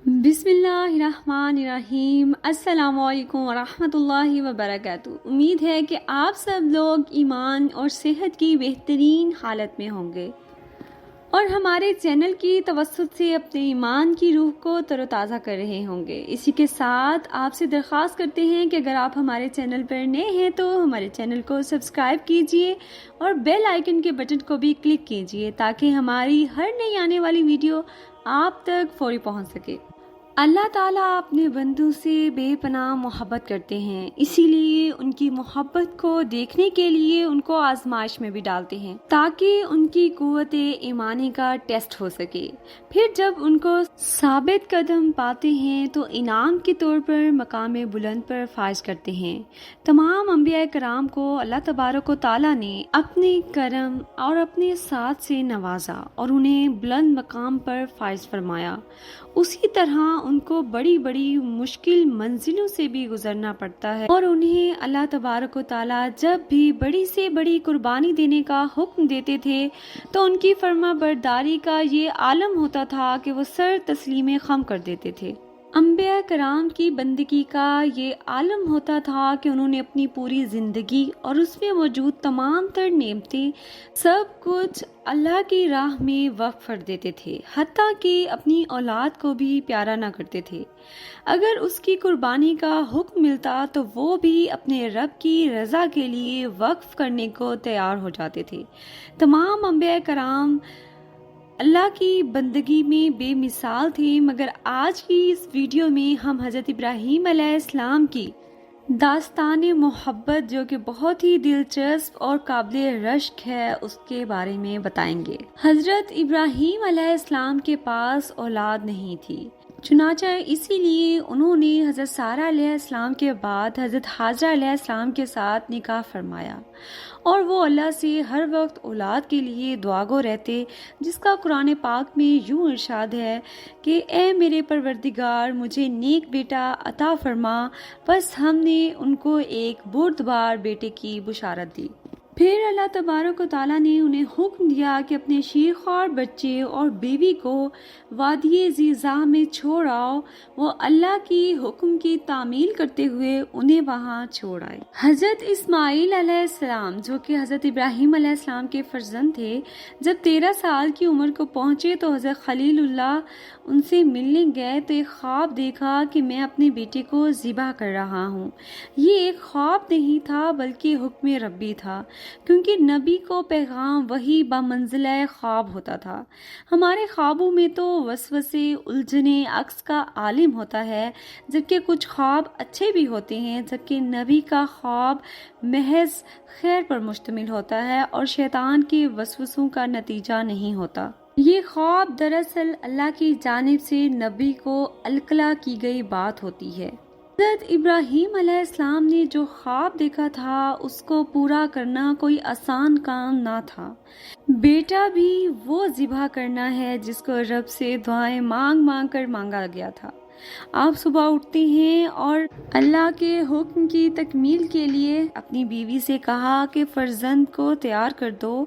بسم اللہ الرحمن الرحیم۔ السلام علیکم ورحمۃ اللہ وبرکاتہ۔ امید ہے کہ آپ سب لوگ ایمان اور صحت کی بہترین حالت میں ہوں گے اور ہمارے چینل کی توسط سے اپنے ایمان کی روح کو تر و تازہ کر رہے ہوں گے۔ اسی کے ساتھ آپ سے درخواست کرتے ہیں کہ اگر آپ ہمارے چینل پر نئے ہیں تو ہمارے چینل کو سبسکرائب کیجئے اور بیل آئیکن کے بٹن کو بھی کلک کیجئے تاکہ ہماری ہر نئی آنے والی ویڈیو آپ تک فوری پہنچ سکے۔ اللہ تعالیٰ اپنے بندوں سے بے پناہ محبت کرتے ہیں، اسی لیے ان کی محبت کو دیکھنے کے لیے ان کو آزمائش میں بھی ڈالتے ہیں تاکہ ان کی قوت ایمانی کا ٹیسٹ ہو سکے۔ پھر جب ان کو ثابت قدم پاتے ہیں تو انعام کے طور پر مقام بلند پر فائز کرتے ہیں۔ تمام انبیاء کرام کو اللہ تبارک و تعالیٰ نے اپنے کرم اور اپنے ساتھ سے نوازا اور انہیں بلند مقام پر فائز فرمایا۔ اسی طرح ان کو بڑی بڑی مشکل منزلوں سے بھی گزرنا پڑتا ہے اور انہیں اللہ تبارک و تعالیٰ جب بھی بڑی سے بڑی قربانی دینے کا حکم دیتے تھے تو ان کی فرما برداری کا یہ عالم ہوتا تھا کہ وہ سر تسلیم خم کر دیتے تھے۔ انبیاء کرام کی بندگی کا یہ عالم ہوتا تھا کہ انہوں نے اپنی پوری زندگی اور اس میں موجود تمام تر نعمتیں سب کچھ اللہ کی راہ میں وقف کر دیتے تھے، حتیٰ کہ اپنی اولاد کو بھی پیارا نہ کرتے تھے۔ اگر اس کی قربانی کا حکم ملتا تو وہ بھی اپنے رب کی رضا کے لیے وقف کرنے کو تیار ہو جاتے تھے۔ تمام انبیاء کرام اللہ کی بندگی میں بے مثال تھے، مگر آج کی اس ویڈیو میں ہم حضرت ابراہیم علیہ السلام کی داستان محبت جو کہ بہت ہی دلچسپ اور قابل رشک ہے اس کے بارے میں بتائیں گے۔ حضرت ابراہیم علیہ السلام کے پاس اولاد نہیں تھی، چنانچہ اسی لیے انہوں نے حضرت سارہ علیہ السلام کے بعد حضرت حاجرہ علیہ السلام کے ساتھ نکاح فرمایا اور وہ اللہ سے ہر وقت اولاد کے لیے دعا گو رہتے، جس کا قرآن پاک میں یوں ارشاد ہے کہ اے میرے پروردگار مجھے نیک بیٹا عطا فرما۔ بس ہم نے ان کو ایک بردبار بیٹے کی بشارت دی۔ پھر اللہ تبارک و تعالیٰ نے انہیں حکم دیا کہ اپنے شیرخوار بچے اور بیوی کو وادی ذیزا میں چھوڑ آؤ۔ وہ اللہ کی حکم کی تعمیل کرتے ہوئے انہیں وہاں چھوڑ آئے۔ حضرت اسماعیل علیہ السلام جو کہ حضرت ابراہیم علیہ السلام کے فرزند تھے، جب 13 سال کی عمر کو پہنچے تو حضرت خلیل اللہ ان سے ملنے گئے تو ایک خواب دیکھا کہ میں اپنے بیٹے کو ذبح کر رہا ہوں۔ یہ ایک خواب نہیں تھا بلکہ حکم ربی تھا، کیونکہ نبی کو پیغام وحی بمنزلہ خواب ہوتا تھا۔ ہمارے خوابوں میں تو وسوسے، الجھنے، عکس کا عالم ہوتا ہے، جبکہ کچھ خواب اچھے بھی ہوتے ہیں، جبکہ نبی کا خواب محض خیر پر مشتمل ہوتا ہے اور شیطان کے وسوسوں کا نتیجہ نہیں ہوتا۔ یہ خواب دراصل اللہ کی جانب سے نبی کو القلا کی گئی بات ہوتی ہے۔ حضرت ابراہیم علیہ السلام نے جو خواب دیکھا تھا اس کو پورا کرنا کوئی آسان کام نہ تھا۔ بیٹا بھی وہ ذبح کرنا ہے جس کو رب سے دعائیں مانگ مانگ کر مانگا گیا تھا۔ آپ صبح اٹھتے ہیں اور اللہ کے حکم کی تکمیل کے لیے اپنی بیوی سے کہا کہ فرزند کو تیار کر دو،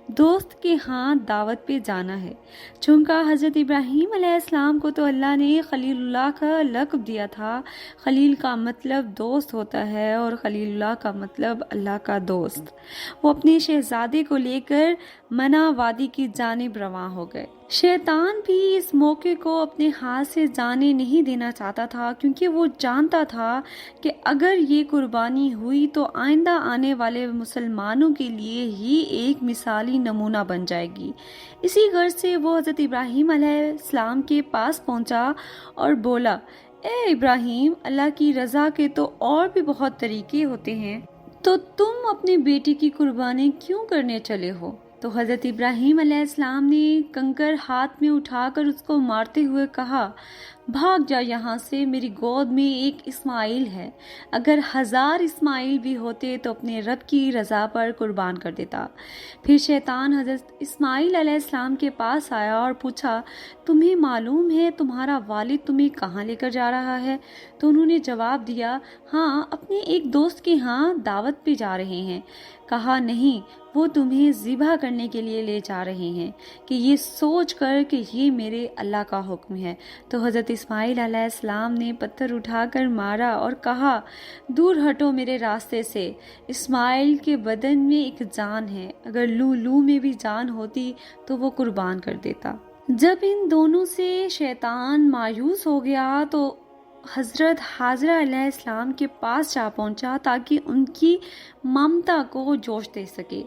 دوست کے ہاں دعوت پہ جانا ہے۔ چونکہ حضرت ابراہیم علیہ السلام کو تو اللہ نے خلیل اللہ کا لقب دیا تھا۔ خلیل کا مطلب دوست ہوتا ہے اور خلیل اللہ کا مطلب اللہ کا دوست۔ وہ اپنے شہزادے کو لے کر منا وادی کی جانب رواں ہو گئے۔ شیطان بھی اس موقع کو اپنے ہاتھ سے جانے نہیں دینا چاہتا تھا، کیونکہ وہ جانتا تھا کہ اگر یہ قربانی ہوئی تو آئندہ آنے والے مسلمانوں کے لیے ہی ایک مثالی نمونہ بن جائے گی۔ اسی غرض سے وہ حضرت ابراہیم علیہ السلام کے پاس پہنچا اور بولا، اے ابراہیم، اللہ کی رضا کے تو اور بھی بہت طریقے ہوتے ہیں، تو تم اپنے بیٹے کی قربانی کیوں کرنے چلے ہو؟ تو حضرت ابراہیم علیہ السلام نے کنکر ہاتھ میں اٹھا کر اس کو مارتے ہوئے کہا، بھاگ جا یہاں سے، میری گود میں ایک اسماعیل ہے، اگر 1000 اسماعیل بھی ہوتے تو اپنے رب کی رضا پر قربان کر دیتا۔ پھر شیطان حضرت اسماعیل علیہ السلام کے پاس آیا اور پوچھا، تمہیں معلوم ہے تمہارا والد تمہیں کہاں لے کر جا رہا ہے؟ تو انہوں نے جواب دیا، ہاں، اپنے ایک دوست کے ہاں دعوت پہ جا رہے ہیں۔ کہا نہیں، وہ تمہیں ذبح کرنے کے لیے لے جا رہے ہیں، کہ یہ سوچ کر کہ یہ میرے اللہ کا حکم ہے۔ تو حضرت اسماعیل علیہ السلام نے پتھر اٹھا کر مارا اور کہا، دور ہٹو میرے راستے سے۔ اسماعیل کے بدن میں ایک جان ہے، اگر لو میں بھی جان ہوتی تو وہ قربان کر دیتا۔ جب ان دونوں سے شیطان مایوس ہو گیا تو حضرت حاجرہ علیہ السلام کے پاس جا پہنچا تاکہ ان کی ممتا کو جوش دے سکے،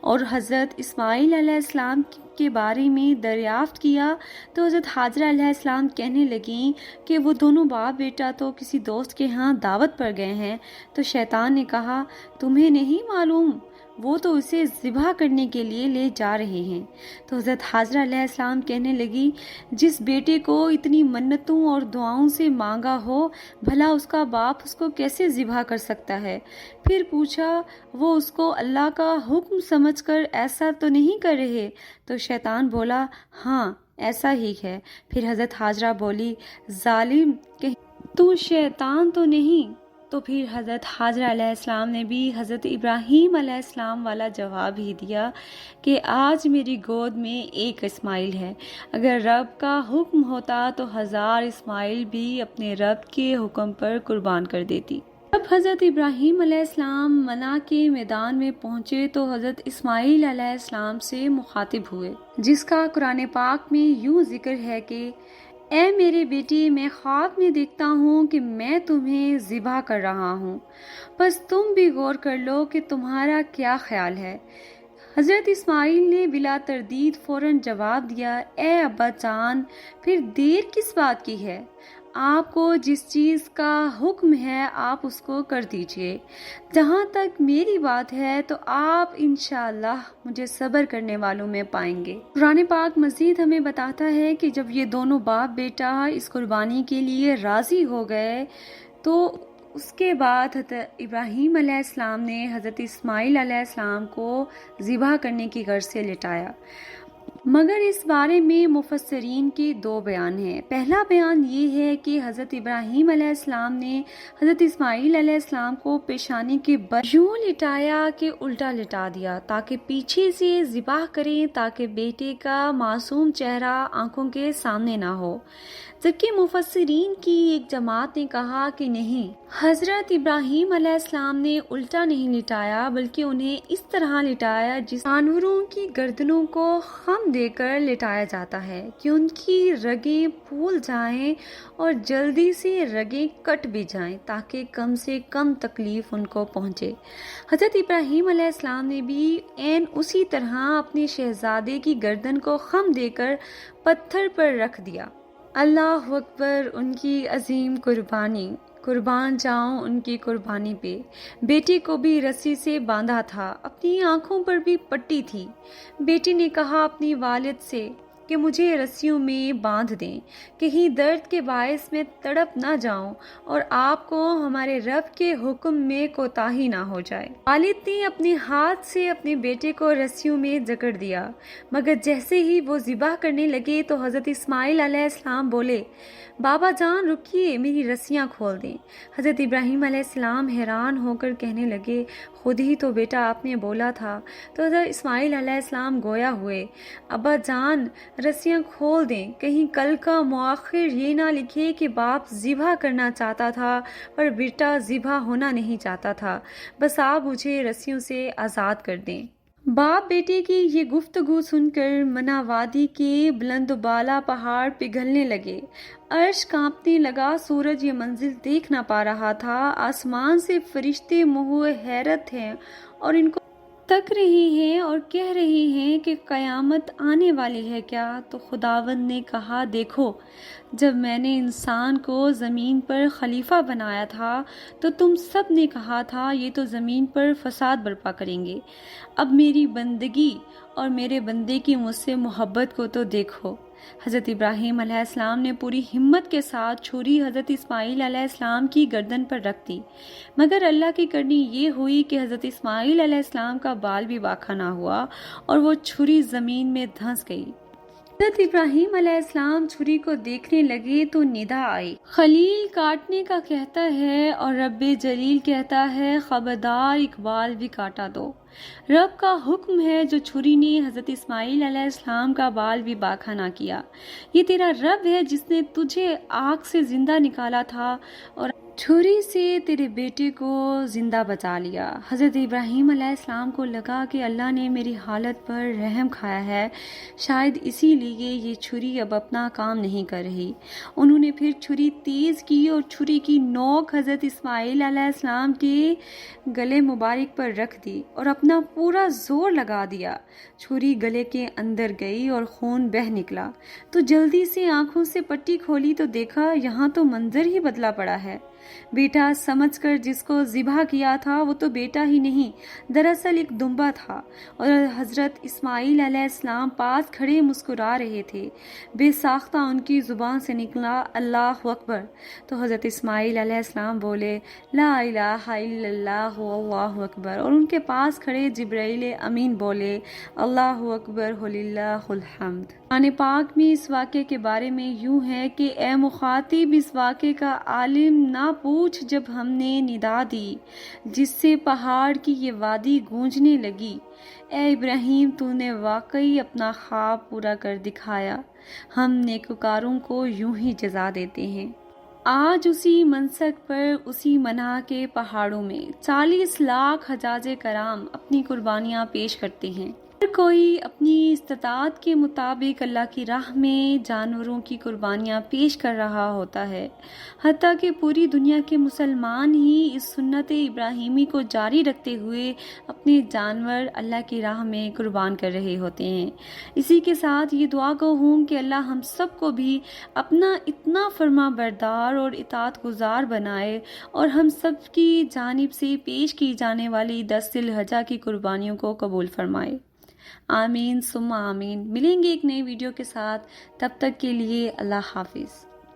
اور حضرت اسماعیل علیہ السلام کے بارے میں دریافت کیا تو حضرت حاجرہ علیہ السلام کہنے لگیں کہ وہ دونوں باپ بیٹا تو کسی دوست کے ہاں دعوت پر گئے ہیں۔ تو شیطان نے کہا، تمہیں نہیں معلوم، وہ تو اسے ذبح کرنے کے لیے لے جا رہے ہیں۔ تو حضرت حاجرہ علیہ السلام کہنے لگی، جس بیٹے کو اتنی منتوں اور دعاؤں سے مانگا ہو، بھلا اس کا باپ اس کو کیسے ذبح کر سکتا ہے؟ پھر پوچھا، وہ اس کو اللہ کا حکم سمجھ کر ایسا تو نہیں کر رہے؟ تو شیطان بولا، ہاں ایسا ہی ہے۔ پھر حضرت حاجرہ بولی، ظالم، کہیں تو شیطان تو نہیں؟ تو پھر حضرت حاجرہ علیہ السلام نے بھی حضرت ابراہیم علیہ السلام والا جواب ہی دیا کہ آج میری گود میں ایک اسماعیل ہے، اگر رب کا حکم ہوتا تو 1000 اسماعیل بھی اپنے رب کے حکم پر قربان کر دیتی۔ جب حضرت ابراہیم علیہ السلام منع کے میدان میں پہنچے تو حضرت اسماعیل علیہ السلام سے مخاطب ہوئے، جس کا قرآن پاک میں یوں ذکر ہے کہ اے میرے بیٹی، میں خواب میں دیکھتا ہوں کہ میں تمہیں ذبح کر رہا ہوں، بس تم بھی غور کر لو کہ تمہارا کیا خیال ہے۔ حضرت اسماعیل نے بلا تردید فوراً جواب دیا، اے ابا جان، پھر دیر کس بات کی ہے؟ آپ کو جس چیز کا حکم ہے آپ اس کو کر دیجئے۔ جہاں تک میری بات ہے تو آپ انشاءاللہ مجھے صبر کرنے والوں میں پائیں گے۔ قرآن پاک مزید ہمیں بتاتا ہے کہ جب یہ دونوں باپ بیٹا اس قربانی کے لیے راضی ہو گئے تو اس کے بعد حضرت ابراہیم علیہ السلام نے حضرت اسماعیل علیہ السلام کو ذبح کرنے کی غرض سے لٹایا۔ مگر اس بارے میں مفسرین کے 2 بیان ہیں۔ پہلا بیان یہ ہے کہ حضرت ابراہیم علیہ السلام نے حضرت اسماعیل علیہ السلام کو پیشانی کے بل یوں لٹایا کہ الٹا لٹا دیا تاکہ پیچھے سے ذبح کریں، تاکہ بیٹے کا معصوم چہرہ آنکھوں کے سامنے نہ ہو، جبکہ مفسرین کی ایک جماعت نے کہا کہ نہیں، حضرت ابراہیم علیہ السلام نے الٹا نہیں لٹایا بلکہ انہیں اس طرح لٹایا جس جانوروں کی گردنوں کو خم دے کر لٹایا جاتا ہے کہ ان کی رگیں پھول جائیں اور جلدی سے رگیں کٹ بھی جائیں تاکہ کم سے کم تکلیف ان کو پہنچے۔ حضرت ابراہیم علیہ السلام نے بھی عین اسی طرح اپنے شہزادے کی گردن کو خم دے کر پتھر پر رکھ دیا۔ اللہ اکبر، ان کی عظیم قربانی، قربان جاؤں ان کی قربانی پہ۔ بیٹے کو بھی رسی سے باندھا تھا، اپنی آنکھوں پر بھی پٹی تھی۔ بیٹی نے کہا اپنی والد سے کہ مجھے رسیوں میں باندھ دیں، کہیں درد کے باعث میں تڑپ نہ جاؤں اور آپ کو ہمارے رب کے حکم میں کوتاہی نہ ہو جائے۔ والد نے اپنے ہاتھ سے اپنے بیٹے کو رسیوں میں جکڑ دیا، مگر جیسے ہی وہ ذبح کرنے لگے تو حضرت اسماعیل علیہ السلام بولے، بابا جان رکیے، میری رسیاں کھول دیں۔ حضرت ابراہیم علیہ السلام حیران ہو کر کہنے لگے، خود ہی تو بیٹا آپ نے بولا تھا۔ تو حضرت اسماعیل علیہ السلام گویا ہوئے، ابا جان رسیاں کھول دیں، کہیں کل کا مؤخر یہ نہ لکھے کہ باپ ذبح کرنا چاہتا تھا پر بیٹا ذبح ہونا نہیں چاہتا تھا، بس آپ مجھے رسیوں سے آزاد کر دیں۔ باپ بیٹے کی یہ گفتگو سن کر منا وادی کے بلند و بالا پہاڑ پگھلنے لگے، عرش کانپنے لگا، سورج یہ منزل دیکھ نہ پا رہا تھا، آسمان سے فرشتے منہ حیرت ہیں اور ان کو تک رہے ہیں اور کہہ رہے ہیں کہ قیامت آنے والی ہے کیا؟ تو خداوند نے کہا، دیکھو، جب میں نے انسان کو زمین پر خلیفہ بنایا تھا تو تم سب نے کہا تھا یہ تو زمین پر فساد برپا کریں گے۔ اب میری بندگی اور میرے بندے کی مجھ سے محبت کو تو دیکھو۔ حضرت ابراہیم علیہ السلام نے پوری ہمت کے ساتھ چھری حضرت اسماعیل علیہ السلام کی گردن پر رکھ دی، مگر اللہ کی کرنی یہ ہوئی کہ حضرت اسماعیل علیہ السلام کا بال بھی باکھا نہ ہوا اور وہ چھری زمین میں دھنس گئی۔ حضرت ابراہیم علیہ السلام چھری کو دیکھنے لگے تو ندا آئی، خلیل کاٹنے کا کہتا ہے اور رب جلیل کہتا ہے خبردار اقبال بھی کاٹا دو۔ رب کا حکم ہے جو چھری نے حضرت اسماعیل علیہ السلام کا بال بھی باکھا نہ کیا۔ یہ تیرا رب ہے جس نے تجھے آگ سے زندہ نکالا تھا اور چھری سے تیرے بیٹے کو زندہ بچا لیا۔ حضرت ابراہیم علیہ السلام کو لگا کہ اللہ نے میری حالت پر رحم کھایا ہے، شاید اسی لیے یہ چھری اب اپنا کام نہیں کر رہی۔ انہوں نے پھر چھری تیز کی اور چھری کی نوک حضرت اسماعیل علیہ السلام کے گلے مبارک پر رکھ دی اور اپنا پورا زور لگا دیا۔ چھری گلے کے اندر گئی اور خون بہہ نکلا تو جلدی سے آنکھوں سے پٹی کھولی تو دیکھا یہاں تو منظر ہی بدلا پڑا ہے۔ بیٹا سمجھ کر جس کو ذبح کیا تھا وہ تو بیٹا ہی نہیں، دراصل ایک دمبا تھا، اور حضرت اسماعیل علیہ السلام پاس کھڑے مسکرا رہے تھے۔ بے ساختہ ان کی زبان سے نکلا اللہ اکبر، تو حضرت اسماعیل علیہ السلام بولے لا الہ الا اللہ واللہ اکبر، اور ان کے پاس کھڑے جبرائیل امین بولے اللہ اکبر وللہ الحمد۔ قرآن پاک میں اس واقعے کے بارے میں یوں ہے کہ اے مخاطب، اس واقعے کا عالم نہ پوچھ جب ہم نے ندا دی جس سے پہاڑ کی یہ وادی گونجنے لگی۔ اے ابراہیم، تو نے واقعی اپنا خواب پورا کر دکھایا، ہم نیکوکاروں کو یوں ہی جزا دیتے ہیں۔ آج اسی منسک پر اسی منع کے پہاڑوں میں 40 لاکھ حجاج کرام اپنی قربانیاں پیش کرتے ہیں۔ ہر کوئی اپنی استطاعت کے مطابق اللہ کی راہ میں جانوروں کی قربانیاں پیش کر رہا ہوتا ہے، حتیٰ کہ پوری دنیا کے مسلمان ہی اس سنت ابراہیمی کو جاری رکھتے ہوئے اپنے جانور اللہ کی راہ میں قربان کر رہے ہوتے ہیں۔ اسی کے ساتھ یہ دعا گو ہوں کہ اللہ ہم سب کو بھی اپنا اتنا فرما بردار اور اطاعت گزار بنائے اور ہم سب کی جانب سے پیش کی جانے والی 10 ذی الحجہ کی قربانیوں کو قبول فرمائے۔ آمین ثم آمین۔ ملیں گے ایک نئی ویڈیو کے ساتھ، تب تک کے لیے اللہ حافظ۔